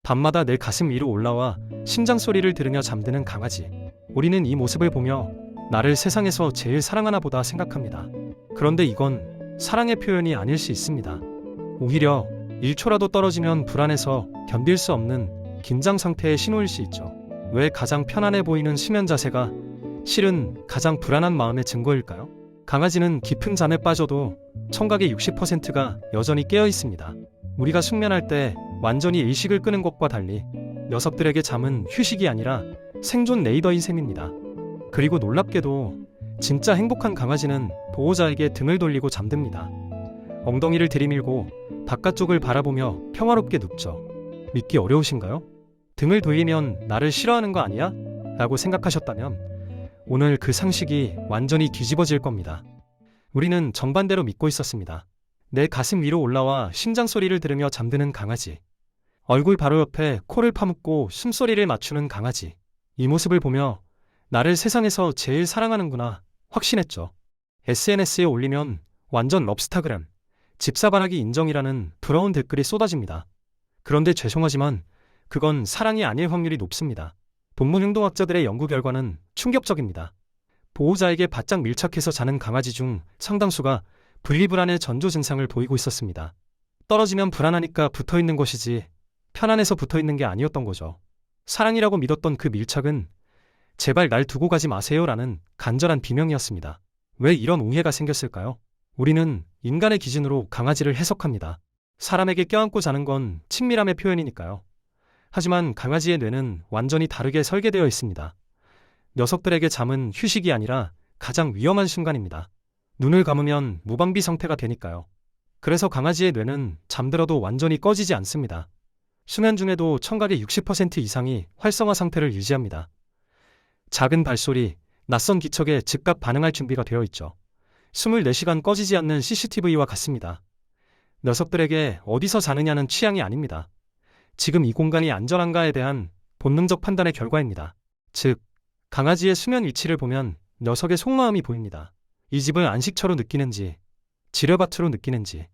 밤마다 내 가슴 위로 올라와 심장 소리를 들으며 잠드는 강아지. 우리는 이 모습을 보며 나를 세상에서 제일 사랑하나 보다 생각합니다. 그런데 이건 사랑의 표현이 아닐 수 있습니다. 오히려 1초라도 떨어지면 불안해서 견딜 수 없는 긴장 상태의 신호일 수 있죠. 왜 가장 편안해 보이는 수면 자세가 실은 가장 불안한 마음의 증거일까요? 강아지는 깊은 잠에 빠져도 청각의 60%가 여전히 깨어 있습니다. 우리가 숙면할 때 완전히 의식을 끄는 것과 달리 녀석들에게 잠은 휴식이 아니라 생존 레이더인 셈입니다. 그리고 놀랍게도 진짜 행복한 강아지는 보호자에게 등을 돌리고 잠듭니다. 엉덩이를 들이밀고 바깥쪽을 바라보며 평화롭게 눕죠. 믿기 어려우신가요? 등을 돌리면 나를 싫어하는 거 아니야? 라고 생각하셨다면 오늘 그 상식이 완전히 뒤집어질 겁니다. 우리는 정반대로 믿고 있었습니다. 내 가슴 위로 올라와 심장 소리를 들으며 잠드는 강아지. 얼굴 바로 옆에 코를 파묻고 숨소리를 맞추는 강아지. 이 모습을 보며 나를 세상에서 제일 사랑하는구나 확신했죠. SNS에 올리면 완전 럽스타그램, 집사바라기 인정이라는 부러운 댓글이 쏟아집니다. 그런데 죄송하지만 그건 사랑이 아닐 확률이 높습니다. 동물행동학자들의 연구 결과는 충격적입니다. 보호자에게 바짝 밀착해서 자는 강아지 중 상당수가 분리불안의 전조 증상을 보이고 있었습니다. 떨어지면 불안하니까 붙어있는 것이지 편안해서 붙어있는 게 아니었던 거죠. 사랑이라고 믿었던 그 밀착은 제발 날 두고 가지 마세요라는 간절한 비명이었습니다. 왜 이런 오해가 생겼을까요? 우리는 인간의 기준으로 강아지를 해석합니다. 사람에게 껴안고 자는 건 친밀함의 표현이니까요. 하지만 강아지의 뇌는 완전히 다르게 설계되어 있습니다. 녀석들에게 잠은 휴식이 아니라 가장 위험한 순간입니다. 눈을 감으면 무방비 상태가 되니까요. 그래서 강아지의 뇌는 잠들어도 완전히 꺼지지 않습니다. 수면 중에도 청각의 60% 이상이 활성화 상태를 유지합니다. 작은 발소리, 낯선 기척에 즉각 반응할 준비가 되어 있죠. 24시간 꺼지지 않는 CCTV와 같습니다. 녀석들에게 어디서 자느냐는 취향이 아닙니다. 지금 이 공간이 안전한가에 대한 본능적 판단의 결과입니다. 즉, 강아지의 수면 위치를 보면 녀석의 속마음이 보입니다. 이 집을 안식처로 느끼는지, 지뢰밭으로 느끼는지,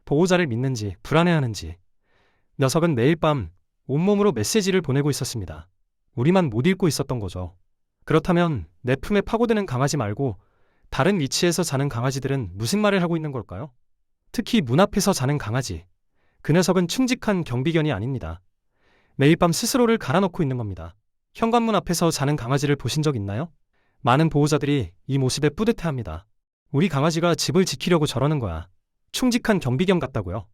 보호자를 믿는지, 불안해하는지. 녀석은 매일 밤 온몸으로 메시지를 보내고 있었습니다. 우리만 못 읽고 있었던 거죠. 그렇다면 내 품에 파고드는 강아지 말고 다른 위치에서 자는 강아지들은 무슨 말을 하고 있는 걸까요? 특히 문 앞에서 자는 강아지. 그 녀석은 충직한 경비견이 아닙니다. 매일 밤 스스로를 갈아넣고 있는 겁니다. 현관문 앞에서 자는 강아지를 보신 적 있나요? 많은 보호자들이 이 모습에 뿌듯해합니다. 우리 강아지가 집을 지키려고 저러는 거야. 충직한 경비견 같다고요.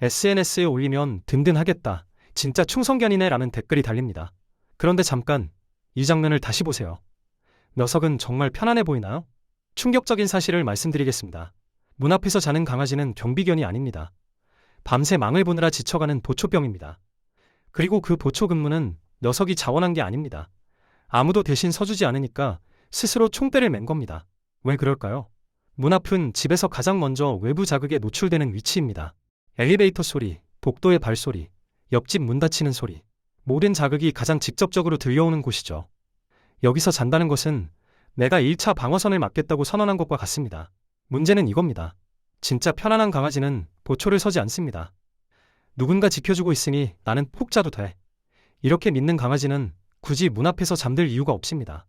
SNS에 올리면 든든하겠다. 진짜 충성견이네 라는 댓글이 달립니다. 그런데 잠깐 이 장면을 다시 보세요. 녀석은 정말 편안해 보이나요? 충격적인 사실을 말씀드리겠습니다. 문 앞에서 자는 강아지는 경비견이 아닙니다. 밤새 망을 보느라 지쳐가는 보초병입니다. 그리고 그 보초 근무는 녀석이 자원한 게 아닙니다. 아무도 대신 서주지 않으니까 스스로 총대를 맨 겁니다. 왜 그럴까요? 문 앞은 집에서 가장 먼저 외부 자극에 노출되는 위치입니다. 엘리베이터 소리, 복도의 발소리, 옆집 문 닫히는 소리. 모든 자극이 가장 직접적으로 들려오는 곳이죠. 여기서 잔다는 것은 내가 1차 방어선을 막겠다고 선언한 것과 같습니다. 문제는 이겁니다. 진짜 편안한 강아지는 보초를 서지 않습니다. 누군가 지켜주고 있으니 나는 푹 자도 돼. 이렇게 믿는 강아지는 굳이 문 앞에서 잠들 이유가 없습니다.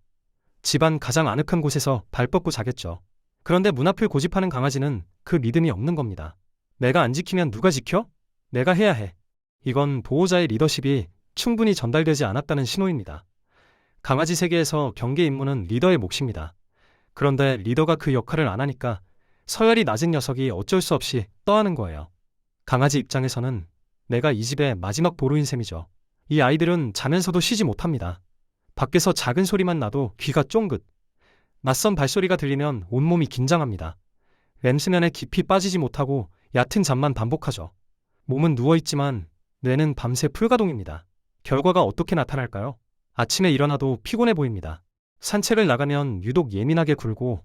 집안 가장 아늑한 곳에서 발 뻗고 자겠죠. 그런데 문 앞을 고집하는 강아지는 그 믿음이 없는 겁니다. 내가 안 지키면 누가 지켜? 내가 해야 해. 이건 보호자의 리더십이 충분히 전달되지 않았다는 신호입니다. 강아지 세계에서 경계 임무는 리더의 몫입니다. 그런데 리더가 그 역할을 안 하니까 서열이 낮은 녀석이 어쩔 수 없이 떠하는 거예요. 강아지 입장에서는 내가 이 집의 마지막 보루인 셈이죠. 이 아이들은 자면서도 쉬지 못합니다. 밖에서 작은 소리만 나도 귀가 쫑긋. 낯선 발소리가 들리면 온몸이 긴장합니다. 램수면에 깊이 빠지지 못하고 얕은 잠만 반복하죠. 몸은 누워있지만 뇌는 밤새 풀가동입니다. 결과가 어떻게 나타날까요? 아침에 일어나도 피곤해 보입니다. 산책을 나가면 유독 예민하게 굴고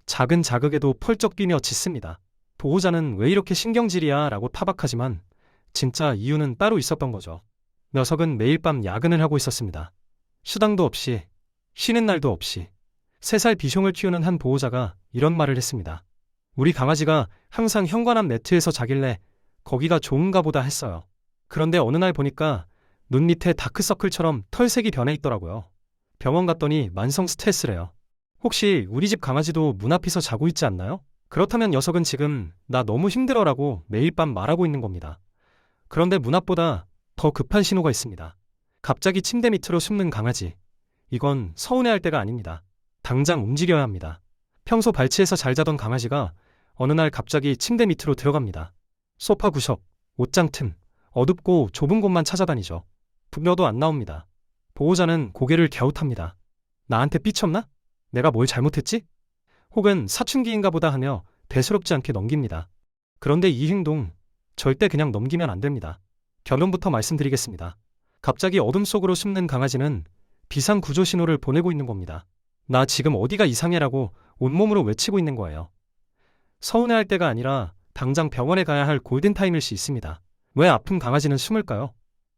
작은 자극에도 펄쩍 뛰며 짖습니다. 보호자는 왜 이렇게 신경질이야 라고 타박하지만 진짜 이유는 따로 있었던 거죠. 녀석은 매일 밤 야근을 하고 있었습니다. 수당도 없이, 쉬는 날도 없이. 3살 비숑을 키우는 한 보호자가 이런 말을 했습니다. 우리 강아지가 항상 현관 앞 매트에서 자길래 거기가 좋은가 보다 했어요. 그런데 어느 날 보니까 눈 밑에 다크서클처럼 털색이 변해 있더라고요. 병원 갔더니 만성 스트레스래요. 혹시 우리 집 강아지도 문 앞에서 자고 있지 않나요? 그렇다면 녀석은 지금 나 너무 힘들어라고 매일 밤 말하고 있는 겁니다. 그런데 문 앞보다 더 급한 신호가 있습니다. 갑자기 침대 밑으로 숨는 강아지. 이건 서운해할 때가 아닙니다. 당장 움직여야 합니다. 평소 발치해서 잘 자던 강아지가 어느 날 갑자기 침대 밑으로 들어갑니다. 소파 구석, 옷장 틈, 어둡고 좁은 곳만 찾아다니죠. 불려도 안 나옵니다. 보호자는 고개를 갸웃합니다. 나한테 삐쳤나? 내가 뭘 잘못했지? 혹은 사춘기인가 보다 하며 대수롭지 않게 넘깁니다. 그런데 이 행동 절대 그냥 넘기면 안 됩니다. 결론부터 말씀드리겠습니다. 갑자기 어둠 속으로 숨는 강아지는 비상구조 신호를 보내고 있는 겁니다. 나 지금 어디가 이상해라고 온몸으로 외치고 있는 거예요. 서운해할 때가 아니라 당장 병원에 가야 할 골든타임일 수 있습니다. 왜 아픈 강아지는 숨을까요?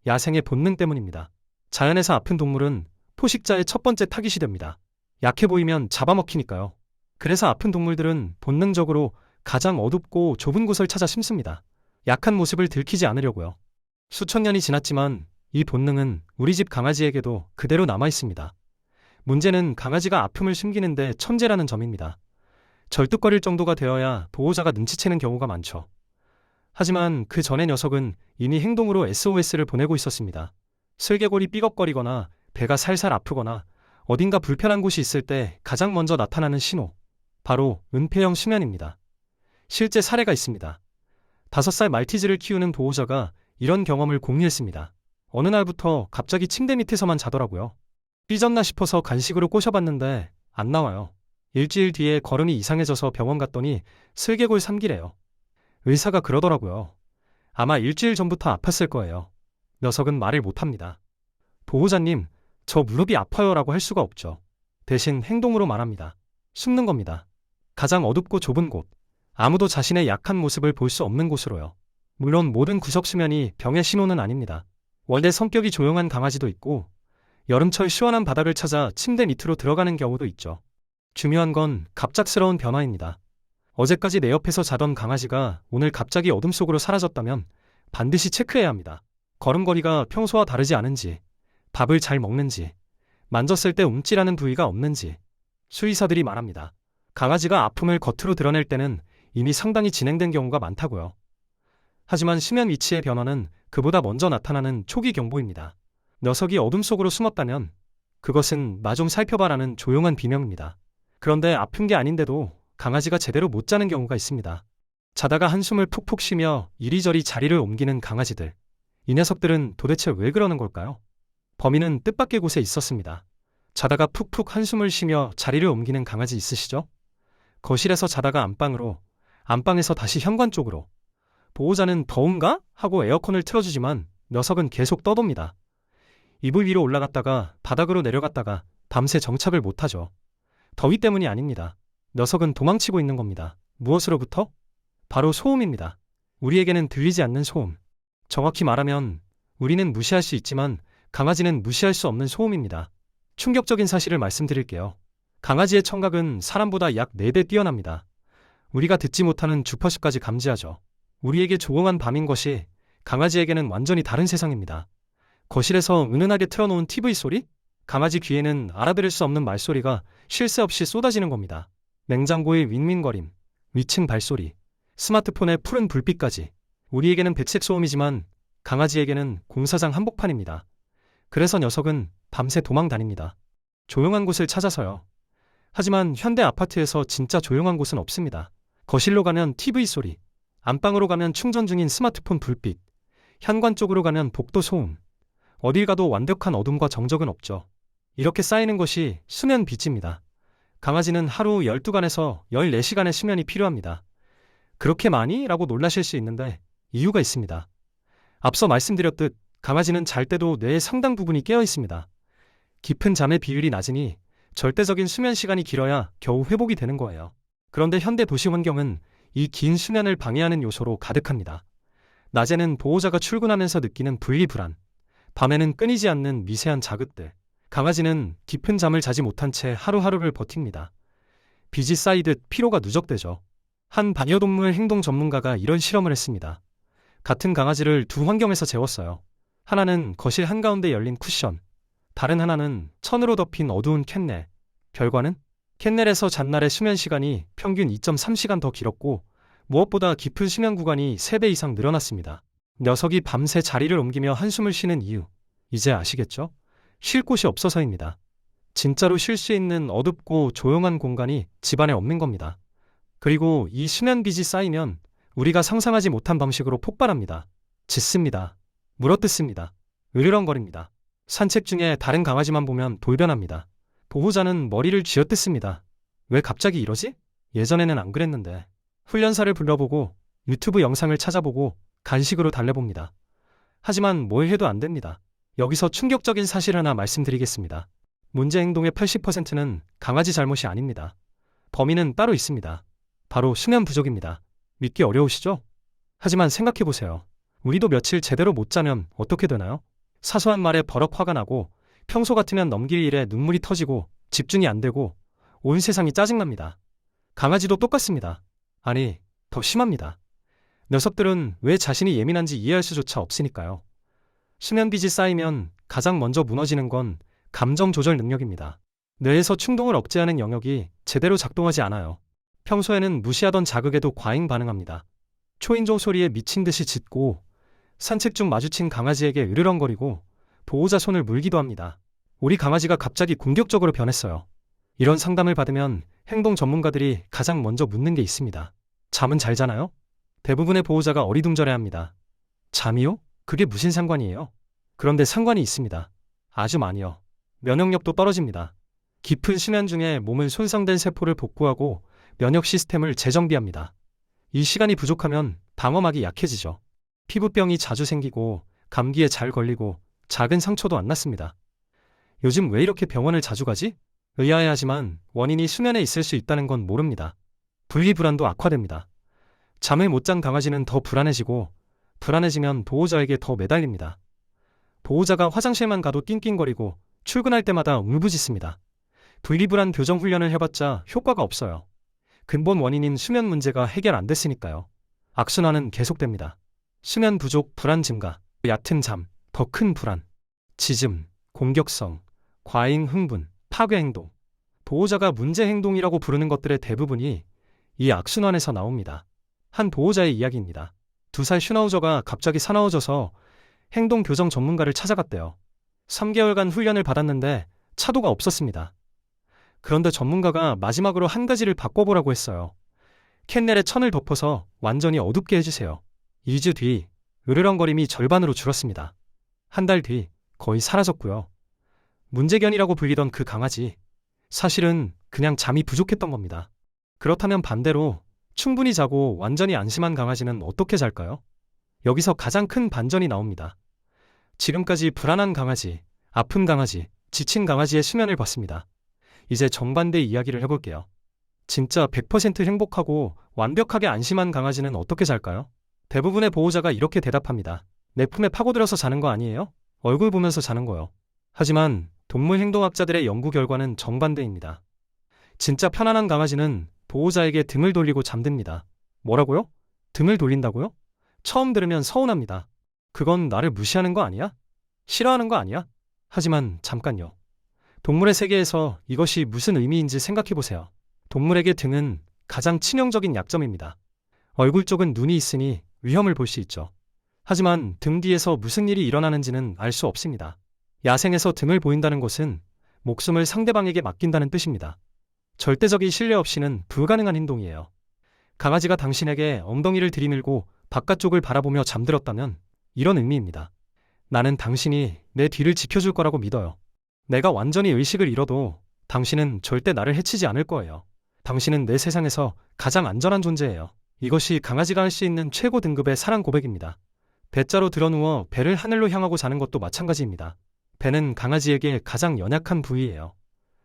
야생의 본능 때문입니다. 자연에서 아픈 동물은 포식자의 첫 번째 타깃이 됩니다. 약해 보이면 잡아먹히니까요. 그래서 아픈 동물들은 본능적으로 가장 어둡고 좁은 곳을 찾아 숨습니다. 약한 모습을 들키지 않으려고요. 수천 년이 지났지만 이 본능은 우리 집 강아지에게도 그대로 남아 있습니다. 문제는 강아지가 아픔을 숨기는데 천재라는 점입니다. 절뚝거릴 정도가 되어야 보호자가 눈치채는 경우가 많죠. 하지만 그 전에 녀석은 이미 행동으로 SOS를 보내고 있었습니다. 슬개골이 삐걱거리거나 배가 살살 아프거나 어딘가 불편한 곳이 있을 때 가장 먼저 나타나는 신호. 바로 은폐형 수면입니다. 실제 사례가 있습니다. 5살 말티즈를 키우는 보호자가 이런 경험을 공유했습니다. 어느 날부터 갑자기 침대 밑에서만 자더라고요. 삐졌나 싶어서 간식으로 꼬셔봤는데 안 나와요. 일주일 뒤에 걸음이 이상해져서 병원 갔더니 슬개골 3기래요. 의사가 그러더라고요. 아마 일주일 전부터 아팠을 거예요. 녀석은 말을 못합니다. 보호자님, 저 무릎이 아파요라고 할 수가 없죠. 대신 행동으로 말합니다. 숨는 겁니다. 가장 어둡고 좁은 곳, 아무도 자신의 약한 모습을 볼 수 없는 곳으로요. 물론 모든 구석 수면이 병의 신호는 아닙니다. 원래 성격이 조용한 강아지도 있고 여름철 시원한 바닥을 찾아 침대 밑으로 들어가는 경우도 있죠. 중요한 건 갑작스러운 변화입니다. 어제까지 내 옆에서 자던 강아지가 오늘 갑자기 어둠 속으로 사라졌다면 반드시 체크해야 합니다. 걸음걸이가 평소와 다르지 않은지, 밥을 잘 먹는지, 만졌을 때 움찔하는 부위가 없는지. 수의사들이 말합니다. 강아지가 아픔을 겉으로 드러낼 때는 이미 상당히 진행된 경우가 많다고요. 하지만 수면 위치의 변화는 그보다 먼저 나타나는 초기 경보입니다. 녀석이 어둠 속으로 숨었다면 그것은 나 좀 살펴봐라는 조용한 비명입니다. 그런데 아픈 게 아닌데도 강아지가 제대로 못 자는 경우가 있습니다. 자다가 한숨을 푹푹 쉬며 이리저리 자리를 옮기는 강아지들. 이 녀석들은 도대체 왜 그러는 걸까요? 범인은 뜻밖의 곳에 있었습니다. 자다가 푹푹 한숨을 쉬며 자리를 옮기는 강아지 있으시죠? 거실에서 자다가 안방으로, 안방에서 다시 현관 쪽으로. 보호자는 더운가? 하고 에어컨을 틀어주지만 녀석은 계속 떠돕니다. 이불 위로 올라갔다가 바닥으로 내려갔다가 밤새 정착을 못하죠. 더위 때문이 아닙니다. 녀석은 도망치고 있는 겁니다. 무엇으로부터? 바로 소음입니다. 우리에게는 들리지 않는 소음. 정확히 말하면 우리는 무시할 수 있지만 강아지는 무시할 수 없는 소음입니다. 충격적인 사실을 말씀드릴게요. 강아지의 청각은 사람보다 약 4배 뛰어납니다. 우리가 듣지 못하는 주파수까지 감지하죠. 우리에게 조용한 밤인 것이 강아지에게는 완전히 다른 세상입니다. 거실에서 은은하게 틀어놓은 TV 소리? 강아지 귀에는 알아들을 수 없는 말소리가 쉴 새 없이 쏟아지는 겁니다. 냉장고의 윙윙거림, 위층 발소리, 스마트폰의 푸른 불빛까지. 우리에게는 배책 소음이지만 강아지에게는 공사장 한복판입니다. 그래서 녀석은 밤새 도망 다닙니다. 조용한 곳을 찾아서요. 하지만 현대 아파트에서 진짜 조용한 곳은 없습니다. 거실로 가면 TV 소리, 안방으로 가면 충전 중인 스마트폰 불빛, 현관 쪽으로 가면 복도 소음. 어딜 가도 완벽한 어둠과 정적은 없죠. 이렇게 쌓이는 것이 수면 빚입니다. 강아지는 하루 12시간에서 14시간의 수면이 필요합니다. 그렇게 많이? 라고 놀라실 수 있는데 이유가 있습니다. 앞서 말씀드렸듯 강아지는 잘 때도 뇌의 상당 부분이 깨어 있습니다. 깊은 잠의 비율이 낮으니 절대적인 수면 시간이 길어야 겨우 회복이 되는 거예요. 그런데 현대 도시 환경은 이 긴 수면을 방해하는 요소로 가득합니다. 낮에는 보호자가 출근하면서 느끼는 분리불안, 밤에는 끊이지 않는 미세한 자극들. 강아지는 깊은 잠을 자지 못한 채 하루하루를 버팁니다. 빚이 쌓이듯 피로가 누적되죠. 한 반려동물 행동 전문가가 이런 실험을 했습니다. 같은 강아지를 두 환경에서 재웠어요. 하나는 거실 한가운데 열린 쿠션, 다른 하나는 천으로 덮인 어두운 캔넬. 결과는 캔넬에서 잔날의 수면 시간이 평균 2.3시간 더 길었고 무엇보다 깊은 수면 구간이 3배 이상 늘어났습니다. 녀석이 밤새 자리를 옮기며 한숨을 쉬는 이유, 이제 아시겠죠? 쉴 곳이 없어서입니다. 진짜로 쉴 수 있는 어둡고 조용한 공간이 집안에 없는 겁니다. 그리고 이 수면빚이 쌓이면 우리가 상상하지 못한 방식으로 폭발합니다. 짖습니다. 물어뜯습니다. 으르렁거립니다. 산책 중에 다른 강아지만 보면 돌변합니다. 보호자는 머리를 쥐어뜯습니다. 왜 갑자기 이러지? 예전에는 안 그랬는데. 훈련사를 불러보고 유튜브 영상을 찾아보고 간식으로 달래봅니다. 하지만 뭘 해도 안 됩니다. 여기서 충격적인 사실 하나 말씀드리겠습니다. 문제 행동의 80%는 강아지 잘못이 아닙니다. 범인은 따로 있습니다. 바로 수면 부족입니다. 믿기 어려우시죠? 하지만 생각해보세요. 우리도 며칠 제대로 못 자면 어떻게 되나요? 사소한 말에 버럭 화가 나고 평소 같으면 넘길 일에 눈물이 터지고 집중이 안 되고 온 세상이 짜증납니다. 강아지도 똑같습니다. 아니, 더 심합니다. 녀석들은 왜 자신이 예민한지 이해할 수조차 없으니까요. 수면빚이 쌓이면 가장 먼저 무너지는 건 감정 조절 능력입니다. 뇌에서 충동을 억제하는 영역이 제대로 작동하지 않아요. 평소에는 무시하던 자극에도 과잉 반응합니다. 초인종 소리에 미친 듯이 짖고 산책 중 마주친 강아지에게 으르렁거리고 보호자 손을 물기도 합니다. 우리 강아지가 갑자기 공격적으로 변했어요. 이런 상담을 받으면 행동 전문가들이 가장 먼저 묻는 게 있습니다. 잠은 잘 자나요? 대부분의 보호자가 어리둥절해합니다. 잠이요? 그게 무슨 상관이에요? 그런데 상관이 있습니다. 아주 많이요. 면역력도 떨어집니다. 깊은 수면 중에 몸은 손상된 세포를 복구하고 면역 시스템을 재정비합니다. 이 시간이 부족하면 방어막이 약해지죠. 피부병이 자주 생기고 감기에 잘 걸리고 작은 상처도 안 났습니다. 요즘 왜 이렇게 병원을 자주 가지? 의아해하지만 원인이 수면에 있을 수 있다는 건 모릅니다. 분리불안도 악화됩니다. 잠을 못 잔 강아지는 더 불안해지고 불안해지면 보호자에게 더 매달립니다. 보호자가 화장실만 가도 낑낑거리고 출근할 때마다 울부짖습니다. 분리불안 교정 훈련을 해봤자 효과가 없어요. 근본 원인인 수면 문제가 해결 안 됐으니까요. 악순환은 계속됩니다. 수면 부족, 불안 증가, 얕은 잠, 더 큰 불안, 짖음, 공격성, 과잉 흥분, 파괴 행동. 보호자가 문제 행동이라고 부르는 것들의 대부분이 이 악순환에서 나옵니다. 한 보호자의 이야기입니다. 2살 슈나우저가 갑자기 사나워져서 행동 교정 전문가를 찾아갔대요. 3개월간 훈련을 받았는데 차도가 없었습니다. 그런데 전문가가 마지막으로 한 가지를 바꿔보라고 했어요. 캔넬에 천을 덮어서 완전히 어둡게 해주세요. 2주 뒤 으르렁거림이 절반으로 줄었습니다. 한 달 뒤 거의 사라졌고요. 문제견이라고 불리던 그 강아지, 사실은 그냥 잠이 부족했던 겁니다. 그렇다면 반대로 충분히 자고 완전히 안심한 강아지는 어떻게 잘까요? 여기서 가장 큰 반전이 나옵니다. 지금까지 불안한 강아지, 아픈 강아지, 지친 강아지의 수면을 봤습니다. 이제 정반대 이야기를 해볼게요. 진짜 100% 행복하고 완벽하게 안심한 강아지는 어떻게 잘까요? 대부분의 보호자가 이렇게 대답합니다. 내 품에 파고들어서 자는 거 아니에요? 얼굴 보면서 자는 거요. 하지만 동물 행동학자들의 연구 결과는 정반대입니다. 진짜 편안한 강아지는 보호자에게 등을 돌리고 잠듭니다. 뭐라고요? 등을 돌린다고요? 처음 들으면 서운합니다. 그건 나를 무시하는 거 아니야? 싫어하는 거 아니야? 하지만 잠깐요. 동물의 세계에서 이것이 무슨 의미인지 생각해보세요. 동물에게 등은 가장 치명적인 약점입니다. 얼굴 쪽은 눈이 있으니 위험을 볼 수 있죠. 하지만 등 뒤에서 무슨 일이 일어나는지는 알 수 없습니다. 야생에서 등을 보인다는 것은 목숨을 상대방에게 맡긴다는 뜻입니다. 절대적인 신뢰 없이는 불가능한 행동이에요. 강아지가 당신에게 엉덩이를 들이밀고 바깥쪽을 바라보며 잠들었다면 이런 의미입니다. 나는 당신이 내 뒤를 지켜줄 거라고 믿어요. 내가 완전히 의식을 잃어도 당신은 절대 나를 해치지 않을 거예요. 당신은 내 세상에서 가장 안전한 존재예요. 이것이 강아지가 할 수 있는 최고 등급의 사랑 고백입니다. 배자로 드러누워 배를 하늘로 향하고 자는 것도 마찬가지입니다. 배는 강아지에게 가장 연약한 부위예요.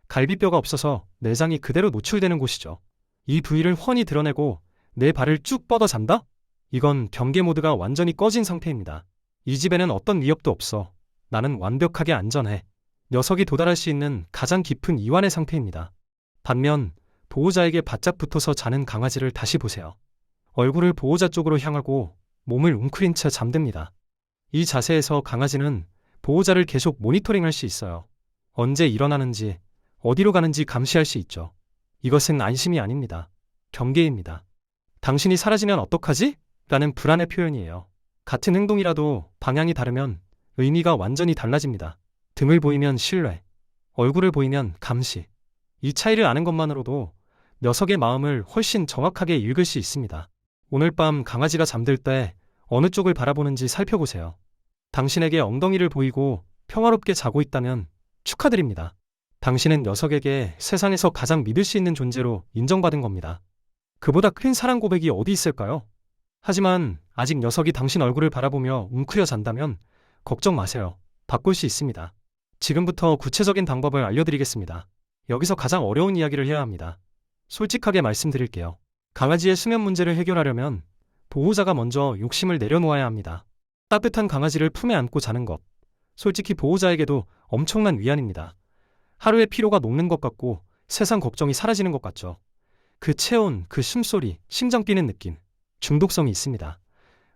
갈비뼈가 없어서 내장이 그대로 노출되는 곳이죠. 이 부위를 훤히 드러내고 내 발을 쭉 뻗어 잔다? 이건 경계 모드가 완전히 꺼진 상태입니다. 이 집에는 어떤 위협도 없어. 나는 완벽하게 안전해. 녀석이 도달할 수 있는 가장 깊은 이완의 상태입니다. 반면 보호자에게 바짝 붙어서 자는 강아지를 다시 보세요. 얼굴을 보호자 쪽으로 향하고 몸을 웅크린 채 잠듭니다. 이 자세에서 강아지는 보호자를 계속 모니터링할 수 있어요. 언제 일어나는지, 어디로 가는지 감시할 수 있죠. 이것은 안심이 아닙니다. 경계입니다. 당신이 사라지면 어떡하지? 라는 불안의 표현이에요. 같은 행동이라도 방향이 다르면 의미가 완전히 달라집니다. 등을 보이면 신뢰, 얼굴을 보이면 감시. 이 차이를 아는 것만으로도 녀석의 마음을 훨씬 정확하게 읽을 수 있습니다. 오늘 밤 강아지가 잠들 때 어느 쪽을 바라보는지 살펴보세요. 당신에게 엉덩이를 보이고 평화롭게 자고 있다면 축하드립니다. 당신은 녀석에게 세상에서 가장 믿을 수 있는 존재로 인정받은 겁니다. 그보다 큰 사랑 고백이 어디 있을까요? 하지만 아직 녀석이 당신 얼굴을 바라보며 웅크려 잔다면 걱정 마세요. 바꿀 수 있습니다. 지금부터 구체적인 방법을 알려드리겠습니다. 여기서 가장 어려운 이야기를 해야 합니다. 솔직하게 말씀드릴게요. 강아지의 수면 문제를 해결하려면 보호자가 먼저 욕심을 내려놓아야 합니다. 따뜻한 강아지를 품에 안고 자는 것. 솔직히 보호자에게도 엄청난 위안입니다. 하루의 피로가 녹는 것 같고 세상 걱정이 사라지는 것 같죠. 그 체온, 그 숨소리, 심장 뛰는 느낌. 중독성이 있습니다.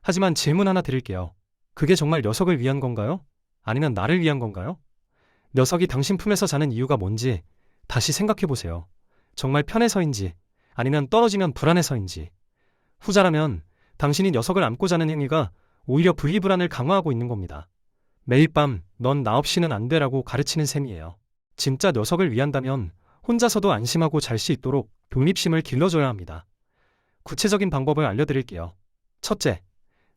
하지만 질문 하나 드릴게요. 그게 정말 녀석을 위한 건가요? 아니면 나를 위한 건가요? 녀석이 당신 품에서 자는 이유가 뭔지 다시 생각해 보세요. 정말 편해서인지 아니면 떨어지면 불안해서인지. 후자라면 당신이 녀석을 안고 자는 행위가 오히려 분리불안을 강화하고 있는 겁니다. 매일 밤 넌 나 없이는 안 돼라고 가르치는 셈이에요. 진짜 녀석을 위한다면 혼자서도 안심하고 잘 수 있도록 독립심을 길러줘야 합니다. 구체적인 방법을 알려드릴게요. 첫째,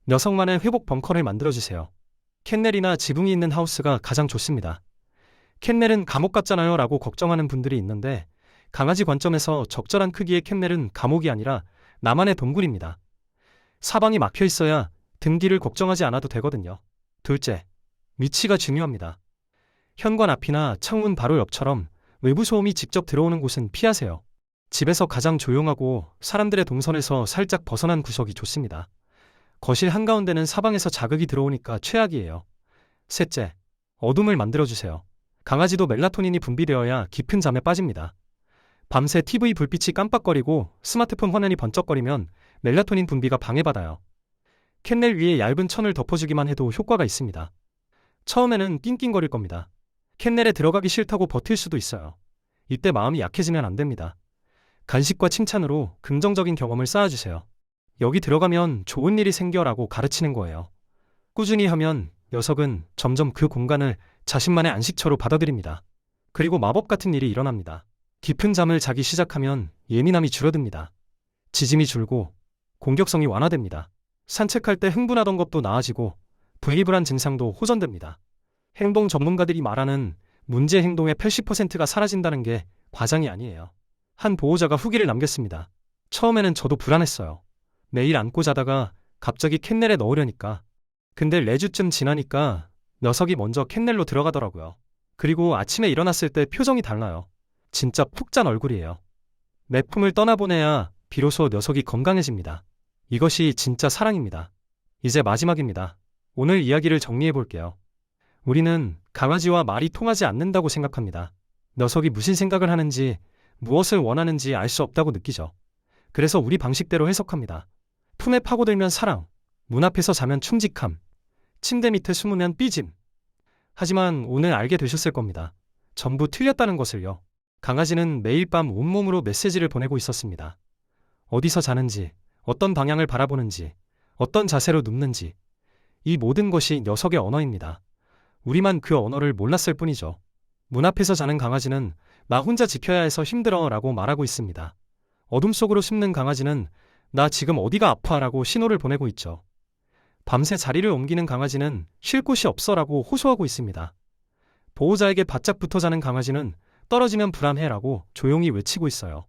녀석만의 회복 벙커를 만들어주세요. 캔넬이나 지붕이 있는 하우스가 가장 좋습니다. 캔넬은 감옥 같잖아요 라고 걱정하는 분들이 있는데 강아지 관점에서 적절한 크기의 캔넬은 감옥이 아니라 나만의 동굴입니다. 사방이 막혀 있어야 등 뒤를 걱정하지 않아도 되거든요. 둘째, 위치가 중요합니다. 현관 앞이나 창문 바로 옆처럼 외부 소음이 직접 들어오는 곳은 피하세요. 집에서 가장 조용하고 사람들의 동선에서 살짝 벗어난 구석이 좋습니다. 거실 한가운데는 사방에서 자극이 들어오니까 최악이에요. 셋째, 어둠을 만들어주세요. 강아지도 멜라토닌이 분비되어야 깊은 잠에 빠집니다. 밤새 TV 불빛이 깜빡거리고 스마트폰 화면이 번쩍거리면 멜라토닌 분비가 방해받아요. 캔넬 위에 얇은 천을 덮어주기만 해도 효과가 있습니다. 처음에는 낑낑거릴 겁니다. 캔넬에 들어가기 싫다고 버틸 수도 있어요. 이때 마음이 약해지면 안 됩니다. 간식과 칭찬으로 긍정적인 경험을 쌓아주세요. 여기 들어가면 좋은 일이 생겨라고 가르치는 거예요. 꾸준히 하면 녀석은 점점 그 공간을 자신만의 안식처로 받아들입니다. 그리고 마법 같은 일이 일어납니다. 깊은 잠을 자기 시작하면 예민함이 줄어듭니다. 지짐이 줄고 공격성이 완화됩니다. 산책할 때 흥분하던 것도 나아지고 분리불안 증상도 호전됩니다. 행동 전문가들이 말하는 문제 행동의 80%가 사라진다는 게 과장이 아니에요. 한 보호자가 후기를 남겼습니다. 처음에는 저도 불안했어요. 매일 안고 자다가 갑자기 캔넬에 넣으려니까. 근데 4주쯤 지나니까 녀석이 먼저 캔넬로 들어가더라고요. 그리고 아침에 일어났을 때 표정이 달라요. 진짜 푹 잔 얼굴이에요. 내 품을 떠나보내야 비로소 녀석이 건강해집니다. 이것이 진짜 사랑입니다. 이제 마지막입니다. 오늘 이야기를 정리해 볼게요. 우리는 강아지와 말이 통하지 않는다고 생각합니다. 녀석이 무슨 생각을 하는지, 무엇을 원하는지 알 수 없다고 느끼죠. 그래서 우리 방식대로 해석합니다. 품에 파고들면 사랑, 문 앞에서 자면 충직함, 침대 밑에 숨으면 삐짐. 하지만 오늘 알게 되셨을 겁니다. 전부 틀렸다는 것을요. 강아지는 매일 밤 온몸으로 메시지를 보내고 있었습니다. 어디서 자는지, 어떤 방향을 바라보는지, 어떤 자세로 눕는지. 이 모든 것이 녀석의 언어입니다. 우리만 그 언어를 몰랐을 뿐이죠. 문 앞에서 자는 강아지는 나 혼자 지켜야 해서 힘들어 라고 말하고 있습니다. 어둠 속으로 숨는 강아지는 나 지금 어디가 아파 라고 신호를 보내고 있죠. 밤새 자리를 옮기는 강아지는 쉴 곳이 없어 라고 호소하고 있습니다. 보호자에게 바짝 붙어 자는 강아지는 떨어지면 불안해 라고 조용히 외치고 있어요.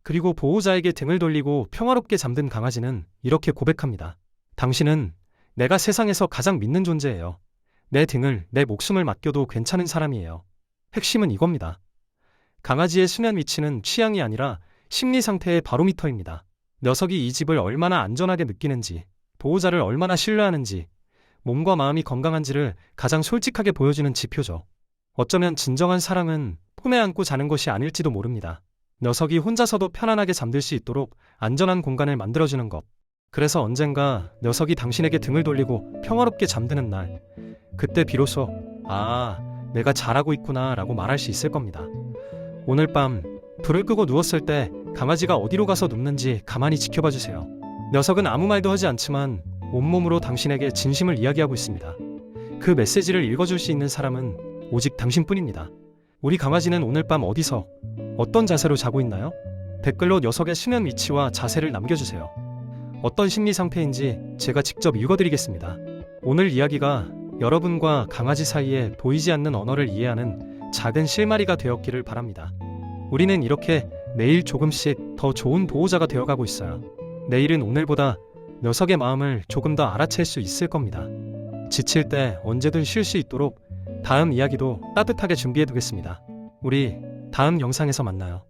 그리고 보호자에게 등을 돌리고 평화롭게 잠든 강아지는 이렇게 고백합니다. 당신은 내가 세상에서 가장 믿는 존재예요. 내 등을, 내 목숨을 맡겨도 괜찮은 사람이에요. 핵심은 이겁니다. 강아지의 수면 위치는 취향이 아니라 심리 상태의 바로미터입니다. 녀석이 이 집을 얼마나 안전하게 느끼는지, 보호자를 얼마나 신뢰하는지, 몸과 마음이 건강한지를 가장 솔직하게 보여주는 지표죠. 어쩌면 진정한 사랑은 품에 안고 자는 것이 아닐지도 모릅니다. 녀석이 혼자서도 편안하게 잠들 수 있도록 안전한 공간을 만들어주는 것. 그래서 언젠가 녀석이 당신에게 등을 돌리고 평화롭게 잠드는 날, 그때 비로소 아, 내가 잘하고 있구나 라고 말할 수 있을 겁니다. 오늘 밤 불을 끄고 누웠을 때 강아지가 어디로 가서 눕는지 가만히 지켜봐 주세요. 녀석은 아무 말도 하지 않지만 온몸으로 당신에게 진심을 이야기하고 있습니다. 그 메시지를 읽어줄 수 있는 사람은 오직 당신뿐입니다. 우리 강아지는 오늘 밤 어디서 어떤 자세로 자고 있나요? 댓글로 녀석의 수면 위치와 자세를 남겨주세요. 어떤 심리 상태인지 제가 직접 읽어드리겠습니다. 오늘 이야기가 여러분과 강아지 사이에 보이지 않는 언어를 이해하는 작은 실마리가 되었기를 바랍니다. 우리는 이렇게 매일 조금씩 더 좋은 보호자가 되어가고 있어요. 내일은 오늘보다 녀석의 마음을 조금 더 알아챌 수 있을 겁니다. 지칠 때 언제든 쉴 수 있도록 다음 이야기도 따뜻하게 준비해두겠습니다. 우리 다음 영상에서 만나요.